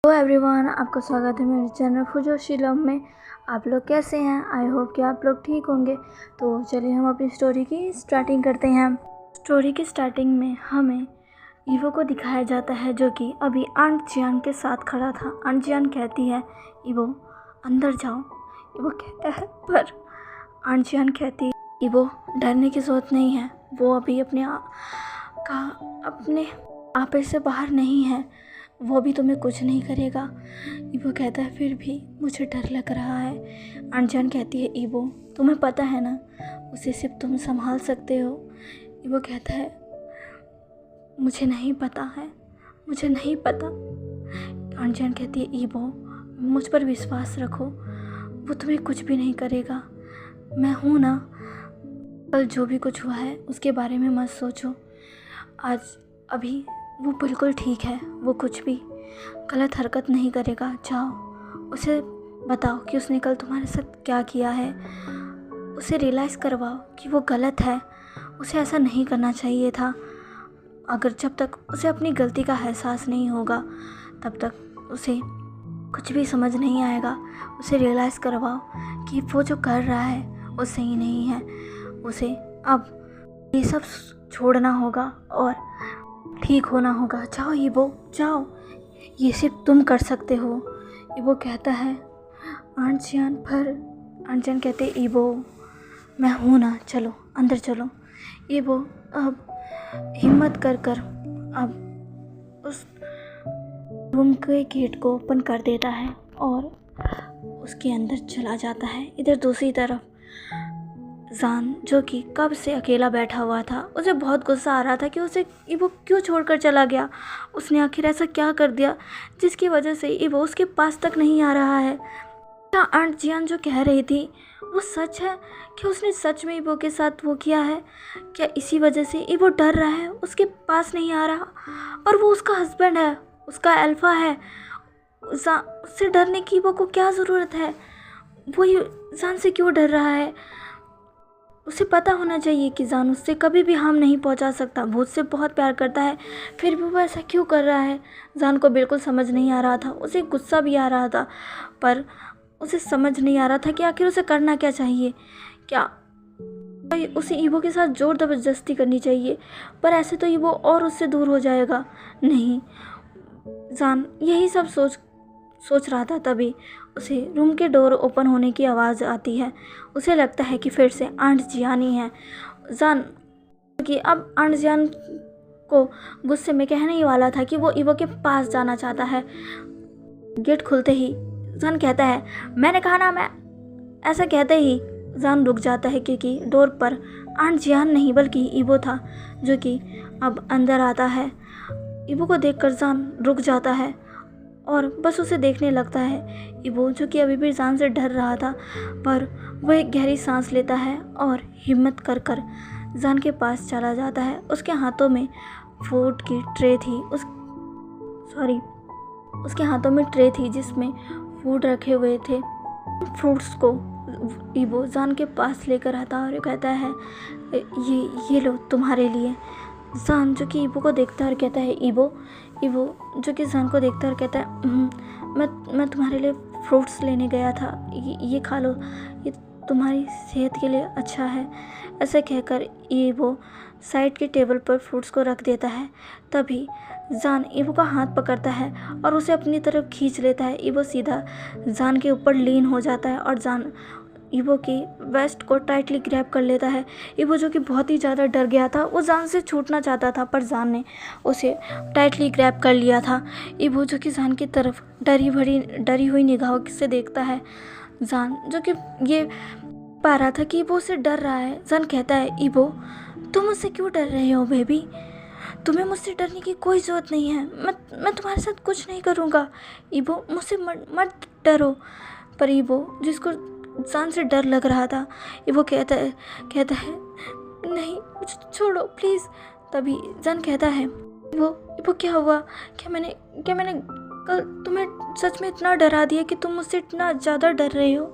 Hello everyone, आपका स्वागत है मेरे चैनल फुजोशीलम में। आप लोग कैसे हैं? आई होप कि आप लोग ठीक होंगे। तो चलिए हम अपनी स्टोरी की स्टार्टिंग करते हैं। स्टोरी की स्टार्टिंग में हमें ईवो को दिखाया जाता है जो कि अभी आंट जियान के साथ खड़ा था। आंट जियान कहती है ईवो अंदर जाओ। ईवो कहता है पर आंट जियान कहती है ईवो डरने की ज़रूरत नहीं है, वो अभी अपने आपे से बाहर नहीं है, वो भी तुम्हें कुछ नहीं करेगा। ईवो कहता है फिर भी मुझे डर लग रहा है। आंट जियान कहती है ईवो तुम्हें पता है ना, उसे सिर्फ तुम संभाल सकते हो। ईवो कहता है मुझे नहीं पता है, मुझे नहीं पता। आंट जियान कहती है ईवो मुझ पर विश्वास रखो, वो तुम्हें कुछ भी नहीं करेगा, मैं हूँ ना। कल जो भी कुछ हुआ है उसके बारे में मत सोचो, अभी वो बिल्कुल ठीक है, वो कुछ भी गलत हरकत नहीं करेगा। जाओ उसे बताओ कि उसने कल तुम्हारे साथ क्या किया है, उसे रियलाइज़ करवाओ कि वो गलत है, उसे ऐसा नहीं करना चाहिए था। जब तक उसे अपनी गलती का एहसास नहीं होगा तब तक उसे कुछ भी समझ नहीं आएगा। उसे रियलाइज़ करवाओ कि वो जो कर रहा है वो सही नहीं है, उसे अब ये सब छोड़ना होगा और ठीक होना होगा। जाओ ईवो जाओ, ये सिर्फ तुम कर सकते हो। ईवो कहता है आंट जियान, पर आंट जियान कहते ईवो मैं हूँ ना, चलो अंदर चलो। ईवो अब हिम्मत कर अब उस रूम के गेट को ओपन कर देता है और उसके अंदर चला जाता है। इधर दूसरी तरफ जान जो कि कब से अकेला बैठा हुआ था, उसे बहुत गुस्सा आ रहा था कि उसे ईवो क्यों छोड़कर चला गया। उसने आखिर ऐसा क्या कर दिया जिसकी वजह से ईवो उसके पास तक नहीं आ रहा है। क्या आंट जियान जो कह रही थी वो सच है? कि उसने सच में ईवो के साथ वो किया है? क्या इसी वजह से ईवो डर रहा है, उसके पास नहीं आ रहा? और वो उसका हस्बैंड है, उसका अल्फा है, उससे डरने की ईवो को क्या ज़रूरत है? वो जान से क्यों डर रहा है? उसे पता होना चाहिए कि जान उससे कभी भी हार्म नहीं पहुंचा सकता, वो उससे बहुत प्यार करता है, फिर भी वो ऐसा क्यों कर रहा है? जान को बिल्कुल समझ नहीं आ रहा था। उसे गुस्सा भी आ रहा था, पर उसे समझ नहीं आ रहा था कि आखिर उसे करना क्या चाहिए। क्या उसे ईवो के साथ जोर ज़बरदस्ती करनी चाहिए? पर ऐसे तो ईवो और उससे दूर हो जाएगा। नहीं, जान यही सब सोच रहा था, तभी उसे रूम के डोर ओपन होने की आवाज़ आती है। उसे लगता है कि फिर से आंट जियान ही है। जान कि अब आंट जियान को गुस्से में कहने ही वाला था कि वो ईवो के पास जाना चाहता है। गेट खुलते ही जान कहता है मैंने कहा ना, मैं ऐसा कहते ही जान रुक जाता है क्योंकि डोर पर आंट जियान नहीं बल्कि ईवो था जो कि अब अंदर आता है। ईवो को देखकर जान रुक जाता है और बस उसे देखने लगता है। ईवो जो कि अभी भी जान से डर रहा था, पर वो एक गहरी सांस लेता है और हिम्मत कर जान के पास चला जाता है। उसके हाथों में फूड की ट्रे थी, उसके हाथों में ट्रे थी जिसमें फूड रखे हुए थे। फ्रूट्स को ईवो जान के पास लेकर आता है और कहता है ये लो तुम्हारे लिए। जान जो कि ईवो को देखता है और कहता है ईवो जो कि जान को देखता है और कहता है मैं तुम्हारे लिए फ्रूट्स लेने गया था, ये खा लो, ये तुम्हारी सेहत के लिए अच्छा है। ऐसे कहकर ईवो साइड के टेबल पर फ्रूट्स को रख देता है। तभी जान ईवो का हाथ पकड़ता है और उसे अपनी तरफ खींच लेता है। ईवो सीधा जान के ऊपर लीन हो जाता है और जान ईवो की वेस्ट को टाइटली ग्रैब कर लेता है। ईवो जो कि बहुत ही ज़्यादा डर गया था, वो जान से छूटना चाहता था, पर जान ने उसे टाइटली ग्रैब कर लिया था। ईवो जो कि जान की तरफ डरी हुई निगाहों से देखता है। जान जो कि ये पा रहा था कि वो उससे डर रहा है। जान कहता है ईवो तुम मुझसे क्यों डर रहे हो बेबी? तुम्हें मुझसे डरने की कोई ज़रूरत नहीं है, मैं तुम्हारे साथ कुछ नहीं करूँगा। ईवो मुझसे मत डरो। पर ईवो जिसको जान से डर लग रहा था, ईवो कहता है नहीं मुझे छोड़ो प्लीज़। तभी जान कहता है ईवो क्या हुआ? क्या मैंने कल तुम्हें सच में इतना डरा दिया कि तुम मुझसे इतना ज़्यादा डर रहे हो?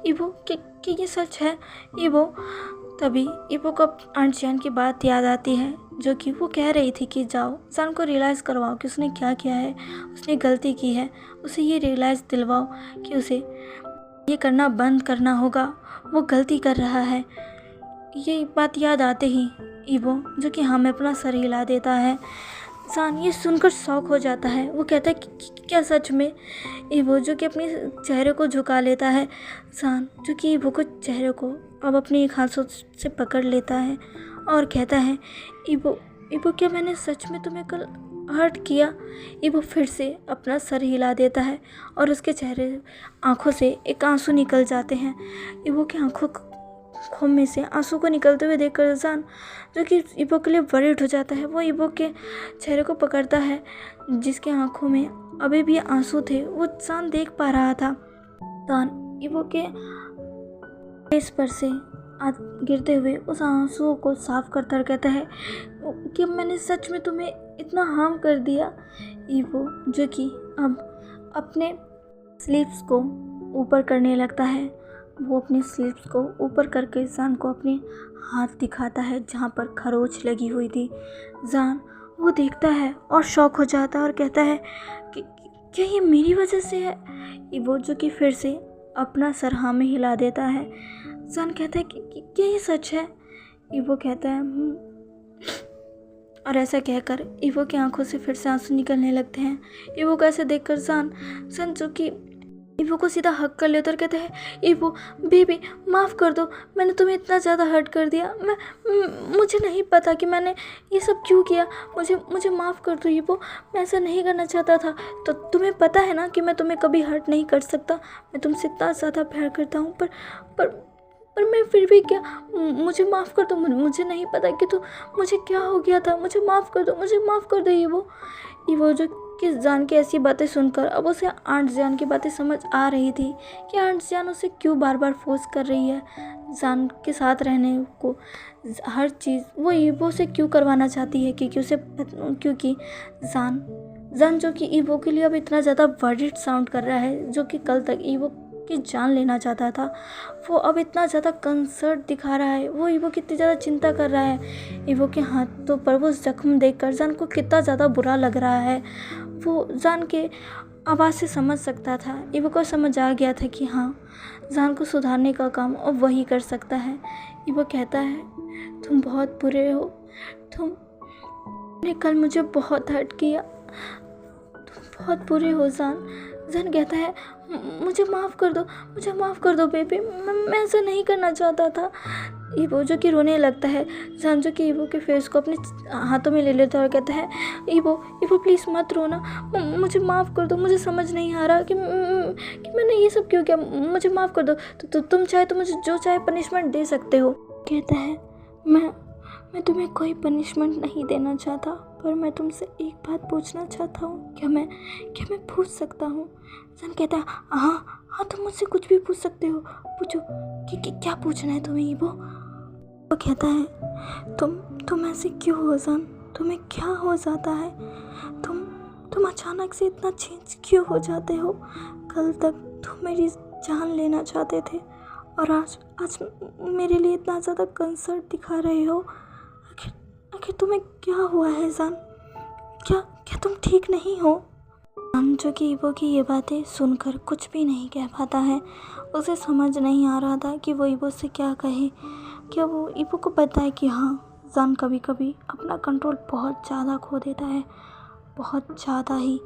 ईवो कि ये सच है ईवो? तभी ईवो को आंट जियान की बात याद आती है जो कि वो कह रही थी कि जाओ सान को रियलाइज़ करवाओ कि उसने क्या किया है, उसने गलती की है, उसे ये रियलाइज़ दिलवाओ कि उसे ये करना बंद करना होगा, वो गलती कर रहा है। ये बात याद आते ही ईवो जो कि हमें अपना सर हिला देता है। सान ये सुनकर शॉक हो जाता है। वो कहता है कि क्या सच में? ईवो जो कि अपने चेहरे को झुका लेता है। सान जो कि ईवो को चेहरे को अब अपनी एक हाथों से पकड़ लेता है और कहता है, ईवो ईवो क्या मैंने सच में तुम्हें कल हर्ट किया? ईवो फिर से अपना सर हिला देता है और उसके चेहरे आँखों से एक आंसू निकल जाते हैं। ईवो की आँखों में से आंसू को निकलते हुए देखकर सान जो कि ईवो के लिए वरीड हो जाता है। वो ईवो के चेहरे को पकड़ता है जिसके आंखों में अभी भी आंसू थे। वो सान देख पा रहा था। सान ईवो के फेस पर से गिरते हुए उस आंसुओं को साफ करता कहता है कि मैंने सच में तुम्हें इतना हार्म कर दिया। ईवो जो कि अब अपने स्लीव्स को ऊपर करने लगता है। वो अपने स्लीव्स को ऊपर करके जान को अपने हाथ दिखाता है जहाँ पर खरोच लगी हुई थी। जान वो देखता है और शॉक हो जाता है और कहता है कि क्या ये मेरी वजह से है? ईवो जो कि फिर से अपना सर हाँ में हिला देता है। जान कहता है कि क्या ये सच है? ईवो कहता है और ऐसा कहकर ईवो की आंखों से फिर से आंसू निकलने लगते हैं। ईवो को ऐसे देखकर जान जो कि ईवो को सीधा हक कर लेता और कहता है, ईवो बेबी माफ़ कर दो, मैंने तुम्हें इतना ज़्यादा हर्ट कर दिया। मुझे नहीं पता कि मैंने ये सब क्यों किया। मुझे माफ़ कर दो ईवो, मैं ऐसा नहीं करना चाहता था। तो तुम्हें पता है ना कि मैं तुम्हें कभी हर्ट नहीं कर सकता। मैं तुमसे इतना ज़्यादा प्यार करता हूँ, पर मैं फिर भी क्या, मुझे माफ़ कर दो। मुझे नहीं पता कि तो मुझे क्या हो गया था। मुझे माफ़ कर दो, मुझे माफ़ कर दो ईवो जो कि जान की ऐसी बातें सुनकर अब उसे आंट जान की बातें समझ आ रही थी कि आंट जान उसे क्यों बार बार फोर्स कर रही है जान के साथ रहने को। हर चीज़ वो ईवो से क्यों करवाना चाहती है क्योंकि जान जो कि ईवो के लिए अब इतना ज़्यादा वर्डिड साउंड कर रहा है। जो कि कल तक ईवो की जान लेना चाहता था, वो अब इतना ज़्यादा कंसर्ट दिखा रहा है। वो ईवो की इतनी ज़्यादा चिंता कर रहा है। ईवो के हाथों पर वो जख्म देखकर जान को कितना ज़्यादा बुरा लग रहा है। वो जान के आवाज़ से समझ सकता था। ईवो को समझ आ गया था कि हाँ, जान को सुधारने का काम अब वही कर सकता है। ईवो कहता है, तुम बहुत बुरे हो, तुमने कल मुझे बहुत हर्ट किया, तुम बहुत बुरे हो जान कहता है, मुझे माफ़ कर दो बेबी, मैं ऐसा नहीं करना चाहता था। ईवो जो कि रोने लगता है। जान जो कि ईवो के फेस को अपने हाथों में ले लेता है और कहता है, ईवो प्लीज़ मत रोना, मुझे माफ़ कर दो। मुझे समझ नहीं आ रहा कि मैंने ये सब क्यों किया। मुझे माफ़ कर दो। तो तुम चाहे तो मुझे जो चाहे पनिशमेंट दे सकते हो। कहता है, मैं तुम्हें कोई पनिशमेंट नहीं देना चाहता, पर मैं तुमसे एक बात पूछना चाहता हूँ। क्या मैं पूछ सकता हूँ? सन कहता है, हाँ तुम मुझसे कुछ भी पूछ सकते हो, पूछो कि क्या पूछना है तुम्हें ईवो। वो कहता है, तुम ऐसे क्यों हो सन? तुम्हें क्या हो जाता है? तुम अचानक से इतना चेंज क्यों हो जाते हो? कल तक तुम मेरी जान लेना चाहते थे और आज मेरे लिए इतना ज़्यादा कंसर्ट दिखा रहे हो। आखिर तुम्हें क्या हुआ है जान? क्या तुम ठीक नहीं हो? जान जो कि ईवो की ये बातें सुनकर कुछ भी नहीं कह पाता है। उसे समझ नहीं आ रहा था कि वो ईवो से क्या कहे। क्या वो ईवो को पता है कि हाँ, जान कभी कभी अपना कंट्रोल बहुत ज़्यादा खो देता है, बहुत ज़्यादा ही।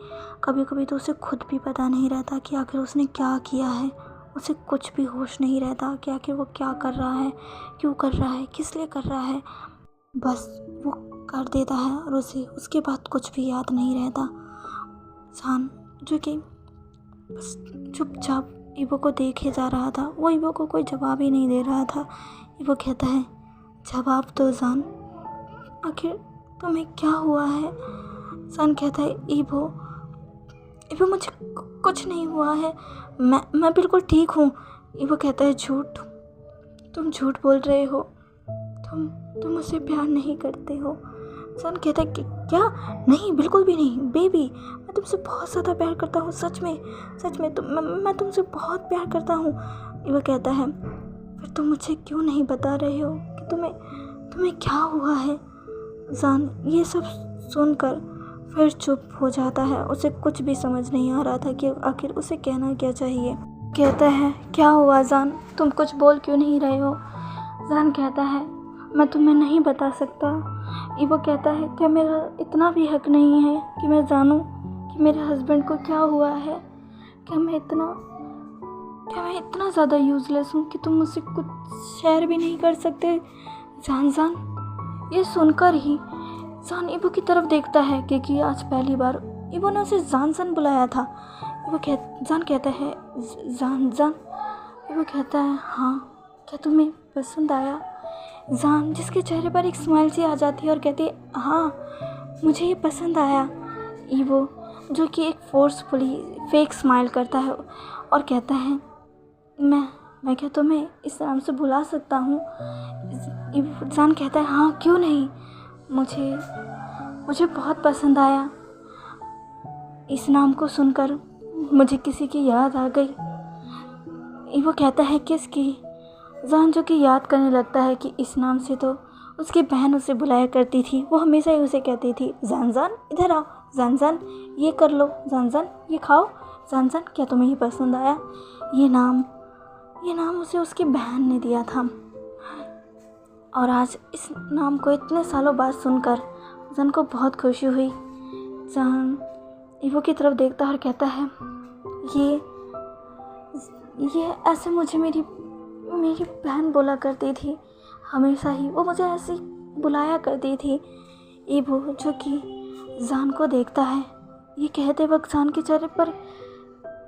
कभी कभी तो उसे खुद भी पता नहीं रहता कि आखिर उसने क्या किया है। उसे कुछ भी होश नहीं रहता कि आखिर वो क्या कर रहा है, क्यों कर रहा है, किस लिए कर रहा है। बस वो कर देता है और उसे उसके बाद कुछ भी याद नहीं रहता। जान जो कि बस चुपचाप ईवो को देखे जा रहा था। वो ईवो को कोई जवाब ही नहीं दे रहा था। ईवो कहता है, जवाब दो जान, आखिर तुम्हें क्या हुआ है? जान कहता है, ईवो मुझे कुछ नहीं हुआ है, मैं बिल्कुल ठीक हूँ। ईवो कहता है, झूठ, तुम झूठ बोल रहे हो, तुम मुझसे प्यार नहीं करते हो। सन कहता है कि क्या? नहीं, बिल्कुल भी नहीं बेबी, मैं तुमसे बहुत ज़्यादा प्यार करता हूँ, सच में मैं तुमसे बहुत प्यार करता हूँ। ईवो कहता है, फिर तुम मुझे क्यों नहीं बता रहे हो कि तुम्हें क्या हुआ है? जान ये सब सुनकर फिर चुप हो जाता है। उसे कुछ भी समझ नहीं आ रहा था कि आखिर उसे कहना क्या चाहिए। कहता है, क्या हुआ जान, तुम कुछ बोल क्यों नहीं रहे हो? जान कहता है, मैं तुम्हें नहीं बता सकता। ईवो कहता है, क्या मेरा इतना भी हक नहीं है कि मैं जानूं कि मेरे हस्बैंड को क्या हुआ है? क्या मैं इतना ज़्यादा यूज़लेस हूँ कि तुम मुझसे कुछ शेयर भी नहीं कर सकते? जान ये सुनकर ही जान ईवो की तरफ देखता है, क्योंकि आज पहली बार ईवो ने उसे जान बुलाया था। जान कहता है, जान। ईवो कहता है, हाँ, क्या तुम्हें पसंद आया? जान जिसके चेहरे पर एक स्माइल सी आ जाती है और कहती है, हाँ, मुझे ये पसंद आया। ईवो जो कि एक फोर्सफुली फेक स्माइल करता है और कहता है, मैं क्या तुम्हें इस नाम से बुला सकता हूँ? जान कहता है, हाँ, क्यों नहीं, मुझे बहुत पसंद आया। इस नाम को सुनकर मुझे किसी की याद आ गई। वो कहता है, किसकी? जान जो कि याद करने लगता है कि इस नाम से तो उसकी बहन उसे बुलाया करती थी। वो हमेशा ही उसे कहती थी, जान इधर आओ, जान ये कर लो, जान ये खाओ, जान क्या तुम्हें ये पसंद आया? ये नाम उसे उसकी बहन ने दिया था। और आज इस नाम को इतने सालों बाद सुनकर जान को बहुत खुशी हुई। जान ईवो की तरफ देखता और कहता है, ये ऐसे मुझे मेरी बहन बोला करती थी, हमेशा ही वो मुझे ऐसे बुलाया करती थी। ईवो जो कि जान को देखता है, ये कहते वक्त जान के चेहरे पर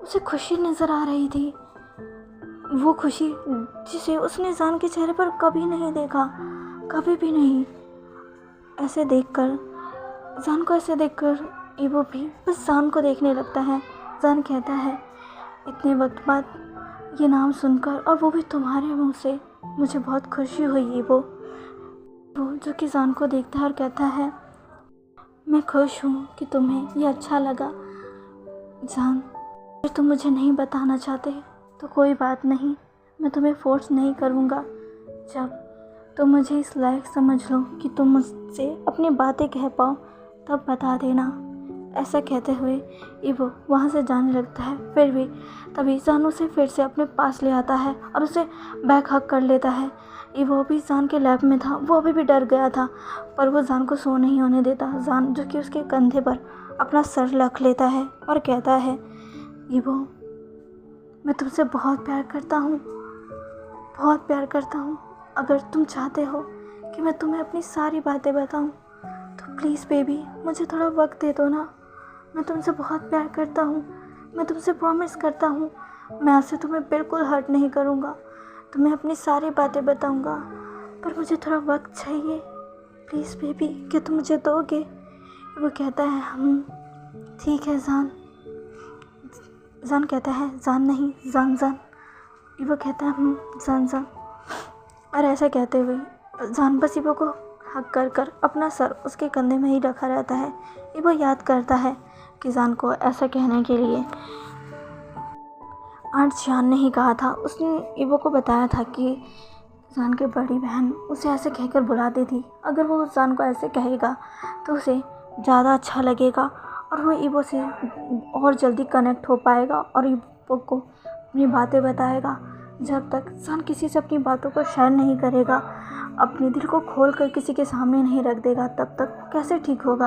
उसे खुशी नज़र आ रही थी। वो खुशी जिसे उसने जान के चेहरे पर कभी नहीं देखा, कभी भी नहीं। जान को ऐसे देखकर ईवो भी बस जान को देखने लगता है। जान कहता है, इतने वक्त बाद ये नाम सुनकर, और वो भी तुम्हारे मुंह से, मुझे बहुत खुशी हुई। ईवो जो कि जान को देखता है और कहता है, मैं खुश हूँ कि तुम्हें ये अच्छा लगा। जान अगर तुम मुझे नहीं बताना चाहते तो कोई बात नहीं, मैं तुम्हें फोर्स नहीं करूँगा। जब तुम मुझे इस लायक समझ लो कि तुम मुझसे अपनी बातें कह पाओ तब बता देना। ऐसा कहते हुए ईवो वहाँ से जाने लगता है। फिर भी तभी जान उसे फिर से अपने पास ले आता है और उसे बैक हक कर लेता है। ईवो भी जान के लैब में था, वो अभी भी डर गया था, पर वो जान को सो नहीं होने देता। जान जो कि उसके कंधे पर अपना सर रख लेता है और कहता है, ईवो, मैं तुमसे बहुत प्यार करता हूँ, बहुत प्यार करता हूँ। अगर तुम चाहते हो कि मैं तुम्हें अपनी सारी बातें बताऊँ तो प्लीज़ बेबी मुझे थोड़ा वक्त दे दो ना। मैं तुमसे बहुत प्यार करता हूँ, मैं तुमसे प्रॉमिस करता हूँ मैं आज से तुम्हें बिल्कुल हर्ट नहीं करूँगा, तुम्हें अपनी सारी बातें बताऊँगा, पर मुझे थोड़ा वक्त चाहिए। प्लीज़ बेबी क्या तुम मुझे दोगे? वो कहता है, ठीक है जान। जान कहता है, जान नहीं, जान। वो कहता है, जान। और ऐसा कहते हुए जान बस ईवो को हक कर अपना सर उसके कंधे में ही रखा रहता है। ईवो याद करता है कि जान को ऐसा कहने के लिए आंट जान ने ही कहा था। उसने ईवो को बताया था कि जान की बड़ी बहन उसे ऐसे कहकर बुलाती थी। अगर वो जान को ऐसे कहेगा तो उसे ज़्यादा अच्छा लगेगा और वो ईवो से और जल्दी कनेक्ट हो पाएगा और ईवो को अपनी बातें बताएगा। जब तक जान किसी से अपनी बातों को शेयर नहीं करेगा, अपने दिल को खोल कर किसी के सामने नहीं रख देगा, तब तक कैसे ठीक होगा?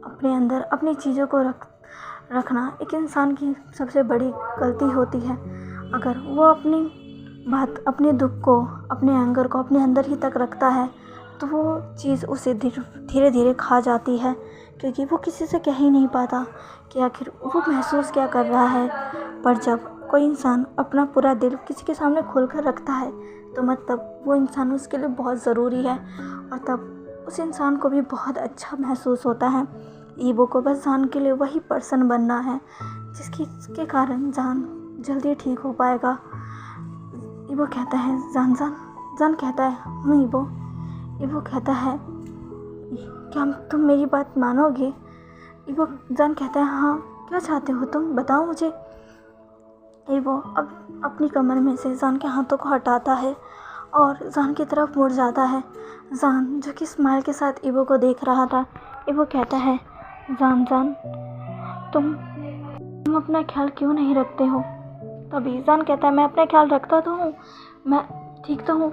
अपने अंदर अपनी चीज़ों को रखना एक इंसान की सबसे बड़ी गलती होती है। अगर वो अपनी बात, अपने दुख को, अपने एंगर को अपने अंदर ही तक रखता है तो वो चीज़ उसे धीरे धीरे खा जाती है, क्योंकि वो किसी से कह ही नहीं पाता कि आखिर वो महसूस क्या कर रहा है। पर जब कोई इंसान अपना पूरा दिल किसी के सामने खोल कर रखता है तो मतलब वो इंसान उसके लिए बहुत ज़रूरी है और तब उस इंसान को भी बहुत अच्छा महसूस होता है। ईवो को बस जान के लिए वही पर्सन बनना है जिसके कारण जान जल्दी ठीक हो पाएगा। ईवो कहता है, जान कहता है, ईवो कहता है, क्या तुम मेरी बात मानोगे? जान कहता है, हाँ, क्या चाहते हो तुम, बताओ मुझे। ईवो अब अपनी कमर में से जान के हाथों को हटाता है और जान की तरफ मुड़ जाता है। जान जो कि स्माइल के साथ ईवो को देख रहा था। ईवो कहता है, जान जान तुम अपना ख्याल क्यों नहीं रखते हो? तभी जान कहता है, मैं अपना ख्याल रखता तो हूँ, मैं ठीक तो हूँ।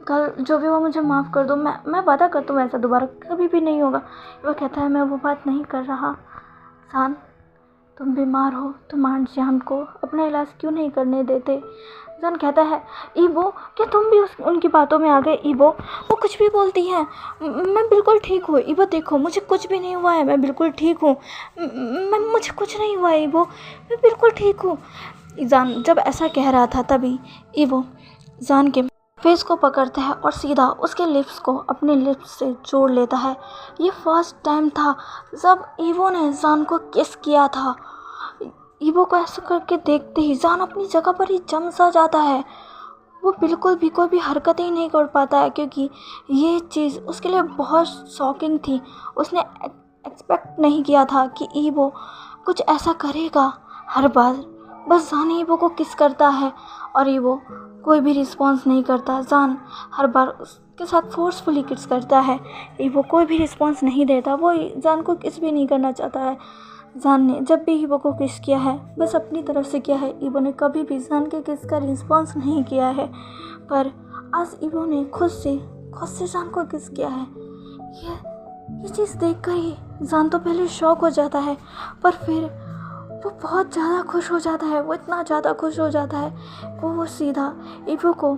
कल जो भी हुआ मुझे माफ़ कर दो, मैं वादा करता हूँ ऐसा दोबारा कभी भी नहीं होगा। वो कहता है, मैं वो बात नहीं कर रहा। जान तुम बीमार हो, तुम आंट जान को अपना इलाज क्यों नहीं करने देते? जान कहता है, ईवो क्या तुम भी उनकी बातों में आ गए? ईवो वो कुछ भी बोलती हैं, मैं बिल्कुल ठीक हूँ। ईवो देखो मुझे कुछ भी नहीं हुआ है, मैं बिल्कुल ठीक हूँ। मुझे कुछ नहीं हुआ है ईवो, मैं बिल्कुल ठीक हूँ। जान जब ऐसा कह रहा था तभी ईवो जान के फेस को पकड़ता है और सीधा उसके लिप्स को अपने लिप्स से जोड़ लेता है। ये फर्स्ट टाइम था जब ईवो ने जान को किस किया था। ईवो को ऐसा करके देखते ही जान अपनी जगह पर ही जम सा जाता है। वो बिल्कुल भी कोई भी हरकत ही नहीं कर पाता है, क्योंकि ये चीज़ उसके लिए बहुत शॉकिंग थी। उसने एक्सपेक्ट नहीं किया था कि ईवो कुछ ऐसा करेगा। हर बार बस जान ईवो को किस करता है और ईवो कोई भी रिस्पॉन्स नहीं करता। जान हर बार उसके साथ फोर्सफुली किस करता है, ईवो कोई भी रिस्पॉन्स नहीं देता। वो जान को किस भी नहीं करना चाहता है। जान ने जब भी ईवो को किस किया है बस अपनी तरफ से किया है। ईवो ने कभी भी जान के किस का रिस्पॉन्स नहीं किया है, पर आज ईवो ने खुद से जान को किस किया है। ये चीज़ देखकर ही जान तो पहले शॉक हो जाता है, पर फिर वो बहुत ज़्यादा खुश हो जाता है। वो इतना ज़्यादा खुश हो जाता है वो सीधा ईवो को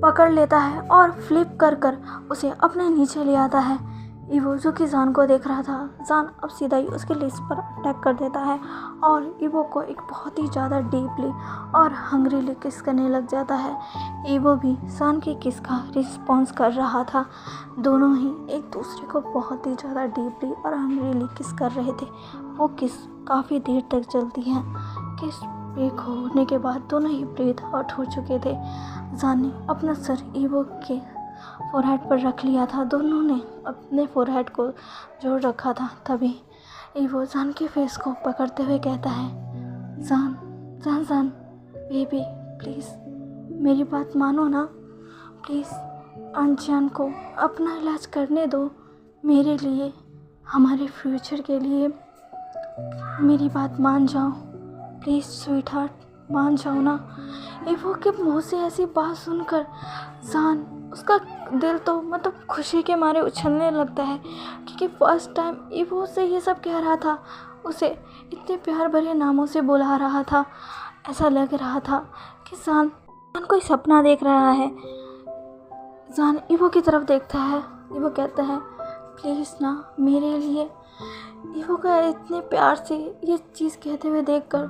पकड़ लेता है और फ्लिप कर उसे अपने नीचे ले आता है। ईवो जो कि जान को देख रहा था, जान अब सीधा ही उसके लिप्स पर अटैक कर देता है और ईवो को एक बहुत ही ज़्यादा डीपली और हंग्रीली किस करने लग जाता है। ईवो भी जान के किस का रिस्पॉन्स कर रहा था। दोनों ही एक दूसरे को बहुत ही ज़्यादा डीपली और हंग्रीली किस कर रहे थे। वो किस काफ़ी देर तक चलती है। किस ब्रेक होने के बाद दोनों ही ब्रीथ आउट हो चुके थे। जान ने अपना सर ईवो के फोरहेड पर रख लिया था। दोनों ने अपने फोरहेड को जोड़ रखा था। तभी ईवो जान के फेस को पकड़ते हुए कहता है, जान बेबी प्लीज़ मेरी बात मानो ना, प्लीज़ आंट जान को अपना इलाज करने दो, मेरे लिए, हमारे फ्यूचर के लिए मेरी बात मान जाओ प्लीज़ स्वीट हार्ट, मान जाओ ना। ईवो के मुँह से ऐसी बात सुनकर जान उसका दिल तो मतलब खुशी के मारे उछलने लगता है, क्योंकि फर्स्ट टाइम ईवो से ये सब कह रहा था, उसे इतने प्यार भरे नामों से बुला रहा था। ऐसा लग रहा था कि जान कोई सपना देख रहा है। जान ईवो की तरफ देखता है। ईवो कहता है, प्लीज़ ना मेरे लिए। ईवो का इतने प्यार से ये चीज़ कहते हुए देखकर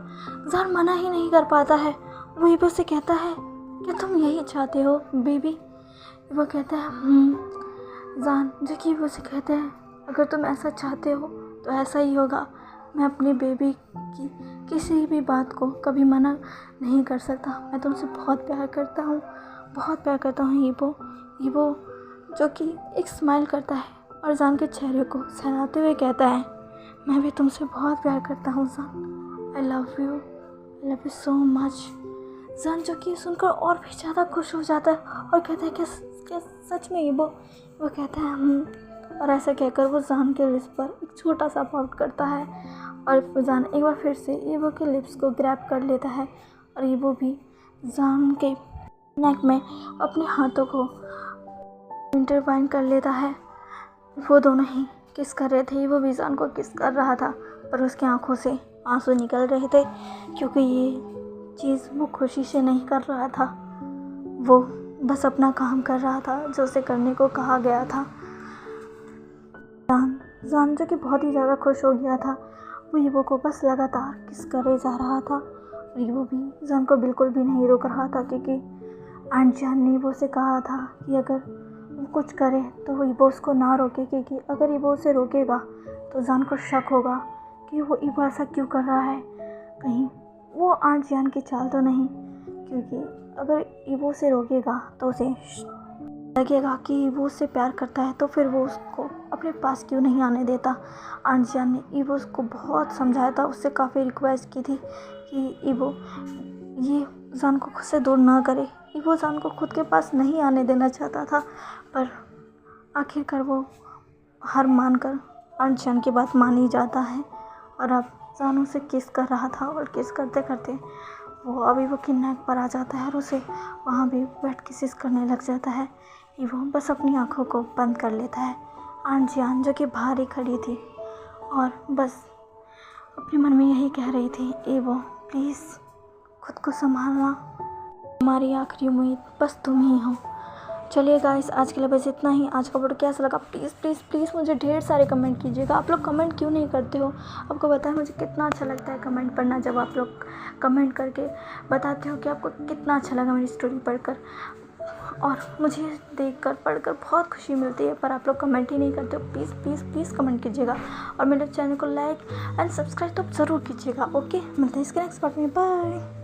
जान मना ही नहीं कर पाता है। वो ईवो से कहता है, क्या तुम यही चाहते हो बेबी? वो कहता है जान जो कि वो से कहते हैं, अगर तुम ऐसा चाहते हो तो ऐसा ही होगा। मैं अपनी बेबी की किसी भी बात को कभी मना नहीं कर सकता। मैं तुमसे बहुत प्यार करता हूँ ईवो जो कि एक स्माइल करता है और जान के चेहरे को सहलाते हुए कहता है, मैं भी तुमसे बहुत प्यार करता हूँ जान, I love you so much. जान जो कि सुनकर और भी ज़्यादा खुश हो जाता है और कहता है, क्या सच में ईवो? वो कहता है और ऐसा कहकर वो जान के लिप्स पर एक छोटा सा पाउट करता है और जान एक बार फिर से ईवो के लिप्स को ग्रैब कर लेता है और ईवो भी जान के नेक में अपने हाथों को इंटरवाइन कर लेता है। वो दोनों ही किस कर रहे थे। वो भी जान को किस कर रहा था, पर उसकी आंखों से आंसू निकल रहे थे, क्योंकि ये चीज़ वो खुशी से नहीं कर रहा था। वो बस अपना काम कर रहा था जो उसे करने को कहा गया था। जान जो कि बहुत ही ज़्यादा खुश हो गया था, वो ईवो को बस लगातार किस करे जा रहा था। ईवो भी जान को बिल्कुल भी नहीं रोक रहा था, क्योंकि आंट जान ने ईवो से कहा था कि अगर वो कुछ करे तो वो ईवो उसको ना रोके, क्योंकि अगर ईवो उसे रोकेगा तो जान को शक होगा कि वो ईवो ऐसा क्यों कर रहा है, कहीं वो आंट जान की चाल तो नहीं। क्योंकि अगर ईवो से रोकेगा तो उसे लगेगा कि ईवो उससे प्यार करता है, तो फिर वो उसको अपने पास क्यों नहीं आने देता। आंट जान ने ईवो को बहुत समझाया था, उससे काफ़ी रिक्वेस्ट की थी कि ईवो ये जान को खुद से दूर ना करे। वो जान को खुद के पास नहीं आने देना चाहता था, पर आखिरकार वो हार मानकर अनजान की बात मान ही जाता है और अब जान उसे किस कर रहा था और किस करते करते वो अभी वो की नेक पर आ जाता है और उसे वहाँ भी बैठ किसिस करने लग जाता है। वो बस अपनी आंखों को बंद कर लेता है। अनजान जो कि बाहर ही खड़ी थी और बस अपने मन में यही कह रही थी, ईवो प्लीज़ खुद को संभालना, हमारी आखिरी उम्मीद बस तुम ही हो। चलिए गाइस, आज के लिए बस इतना ही। आज का वीडियो कैसा लगा प्लीज़ प्लीज़ प्लीज़ मुझे ढेर सारे कमेंट कीजिएगा। आप लोग कमेंट क्यों नहीं करते हो? आपको पता है मुझे कितना अच्छा लगता है कमेंट पढ़ना, जब आप लोग कमेंट करके बताते हो कि आपको कितना अच्छा लगा मेरी स्टोरी पढ़कर, और मुझे देखकर पढ़कर बहुत खुशी मिलती है, पर आप लोग कमेंट ही नहीं करते हो। प्लीज़ प्लीज़ प्लीज़ कमेंट कीजिएगा और मेरे चैनल को लाइक एंड सब्सक्राइब तो ज़रूर कीजिएगा। ओके, मिलते हैं इसके नेक्स्ट पार्ट में। बाय।